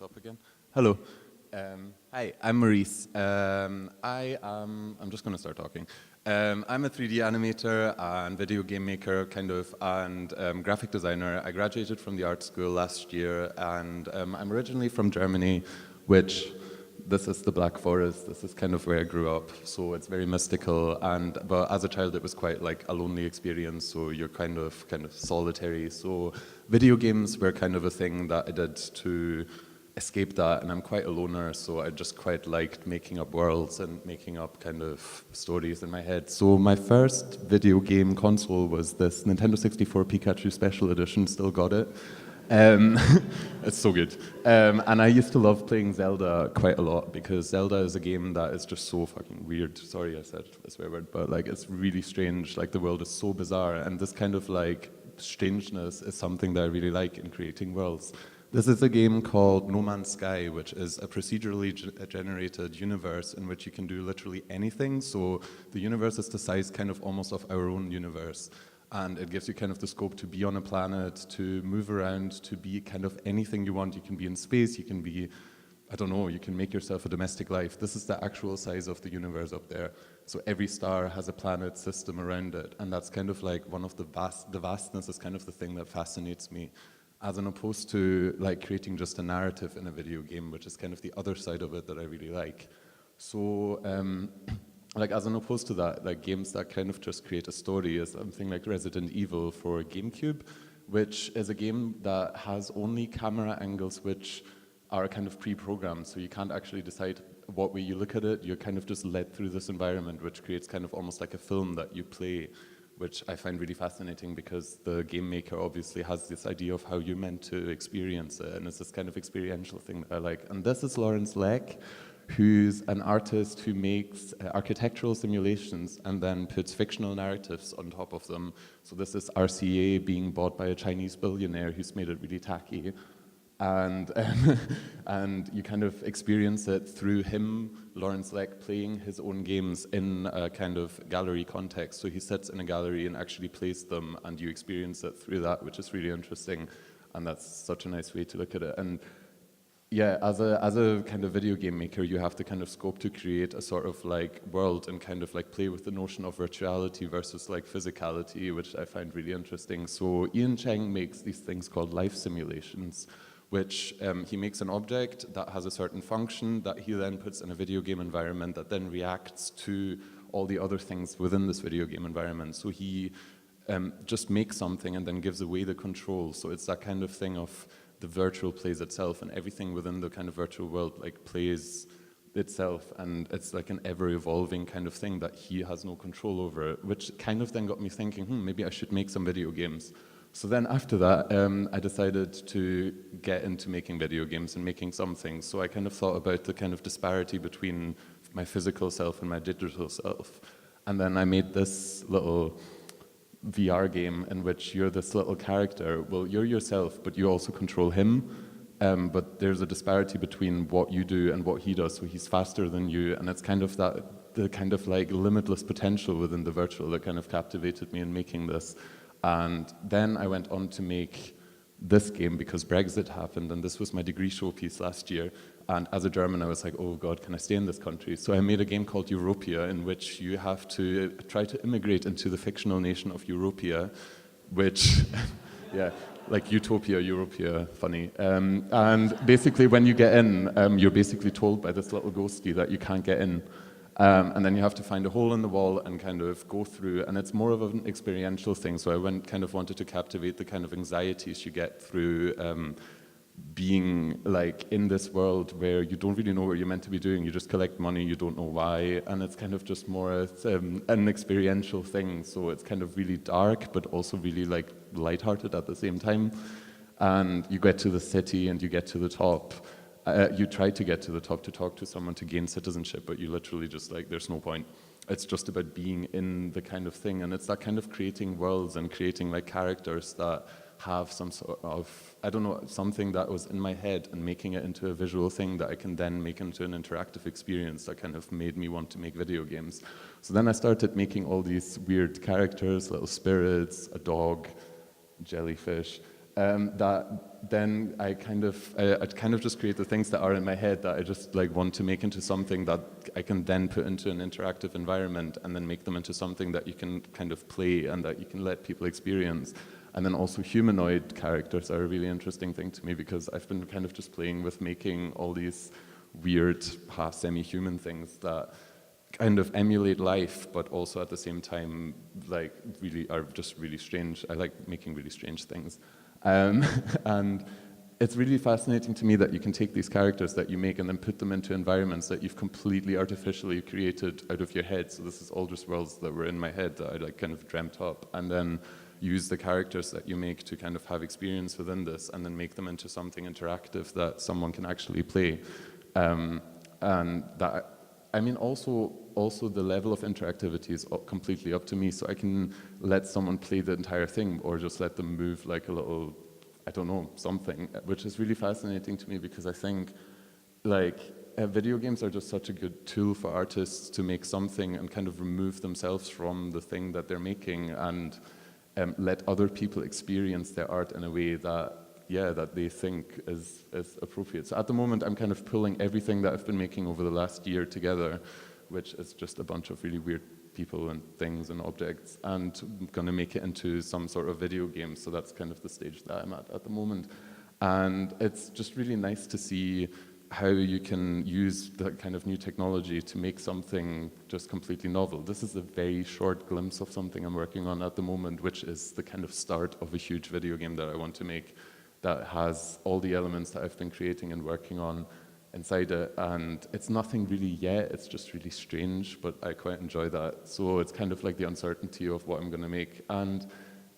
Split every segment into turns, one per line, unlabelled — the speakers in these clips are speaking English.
this up again. Hello. Hi, I'm Maurice. I'm just going to start talking. I'm a 3D animator and video game maker, and graphic designer. I graduated from the art school last year, and I'm originally from Germany, which this is the Black Forest. This is kind of where I grew up, so it's very mystical. But as a child, it was quite like a lonely experience. So you're kind of solitary. So video games were kind of a thing that I did to escape that, and I'm quite a loner, so I just quite liked making up worlds and making up kind of stories in my head. So my first video game console was this Nintendo 64 Pikachu Special Edition, still got it. It's so good. And I used to love playing Zelda quite a lot, because Zelda is a game that is just so fucking weird. Sorry I said a swear word, but like it's really strange. Like the world is so bizarre, and this kind of like strangeness is something that I really like in creating worlds. This is a game called No Man's Sky, which is a procedurally generated universe in which you can do literally anything. So the universe is the size kind of almost of our own universe. And it gives you kind of the scope to be on a planet, to move around, to be kind of anything you want. You can be in space, you can be, I don't know, you can make yourself a domestic life. This is the actual size of the universe up there. So every star has a planet system around it. And that's kind of like one of the vastness is kind of the thing that fascinates me, as opposed to like creating just a narrative in a video game, which is kind of the other side of it that I really like. So like as opposed to that, like games that kind of just create a story is something like Resident Evil for GameCube, which is a game that has only camera angles which are kind of pre-programmed, so you can't actually decide what way you look at it. You're kind of just led through this environment, which creates kind of almost like a film that you play, which I find really fascinating, because the game maker obviously has this idea of how you're meant to experience it, and it's this kind of experiential thing that I like. And this is Lawrence Leck, who's an artist who makes architectural simulations and then puts fictional narratives on top of them. So this is RCA being bought by a Chinese billionaire who's made it really tacky. And you kind of experience it through him, Lawrence Leck, playing his own games in a kind of gallery context. So he sits in a gallery and actually plays them, and you experience it through that, which is really interesting. And that's such a nice way to look at it. And yeah, as a kind of video game maker, you have to kind of scope to create a sort of like world and kind of like play with the notion of virtuality versus like physicality, which I find really interesting. So Ian Cheng makes these things called life simulations, which he makes an object that has a certain function that he then puts in a video game environment that then reacts to all the other things within this video game environment. So he just makes something and then gives away the control. So it's that kind of thing of the virtual plays itself, and everything within the kind of virtual world like plays itself, and it's like an ever-evolving kind of thing that he has no control over, which kind of then got me thinking, maybe I should make some video games. So then after that, I decided to get into making video games and making something. So I kind of thought about the kind of disparity between my physical self and my digital self. And then I made this little VR game in which you're this little character. Well, you're yourself, but you also control him. But there's a disparity between what you do and what he does. So he's faster than you, and it's kind of the kind of like limitless potential within the virtual that kind of captivated me in making this. And then I went on to make this game because Brexit happened, and this was my degree showpiece last year. And as a German, I was like, oh God, can I stay in this country? So I made a game called Europia, in which you have to try to immigrate into the fictional nation of Europia, which, yeah, like Utopia, Europia, funny. And basically when you get in, you're basically told by this little ghostie that you can't get in. And then you have to find a hole in the wall and kind of go through, and it's more of an experiential thing. So I wanted to captivate the kind of anxieties you get through being like in this world where you don't really know what you're meant to be doing. You just collect money, you don't know why, and it's kind of just more an experiential thing. So it's kind of really dark, but also really like lighthearted at the same time. And you get to the city and you get to the top. You try to get to the top to talk to someone to gain citizenship, but you literally just like, there's no point. It's just about being in the kind of thing, and it's that kind of creating worlds and creating like characters that have some sort of, I don't know, something that was in my head and making it into a visual thing that I can then make into an interactive experience that kind of made me want to make video games. So then I started making all these weird characters, little spirits, a dog, jellyfish, that then I kind of just create the things that are in my head that I just like want to make into something that I can then put into an interactive environment and then make them into something that you can kind of play and that you can let people experience. And then also humanoid characters are a really interesting thing to me because I've been kind of just playing with making all these weird half semi-human things that kind of emulate life, but also at the same time like really are just really strange. I like making really strange things. And it's really fascinating to me that you can take these characters that you make and then put them into environments that you've completely artificially created out of your head. So this is all just worlds that were in my head that I like kind of dreamt up, and then use the characters that you make to kind of have experience within this and then make them into something interactive that someone can actually play. And that, I mean, also the level of interactivity is completely up to me, so I can let someone play the entire thing or just let them move like a little, I don't know, something, which is really fascinating to me because I think like video games are just such a good tool for artists to make something and kind of remove themselves from the thing that they're making and let other people experience their art in a way that, yeah, that they think is appropriate. So at the moment, I'm kind of pulling everything that I've been making over the last year together, which is just a bunch of really weird people and things and objects, and I'm gonna make it into some sort of video game. So that's kind of the stage that I'm at the moment. And it's just really nice to see how you can use that kind of new technology to make something just completely novel. This is a very short glimpse of something I'm working on at the moment, which is the kind of start of a huge video game that I want to make that has all the elements that I've been creating and working on inside it. And it's nothing really yet, it's just really strange, but I quite enjoy that. So it's kind of like the uncertainty of what I'm gonna make. And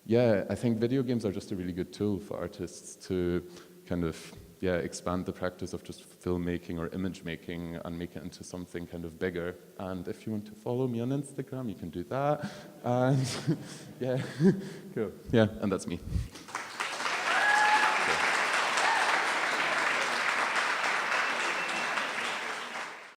yeah, I think video games are just a really good tool for artists to kind of expand the practice of just filmmaking or image making and make it into something kind of bigger. And if you want to follow me on Instagram, you can do that. And yeah, cool. Yeah, and that's me.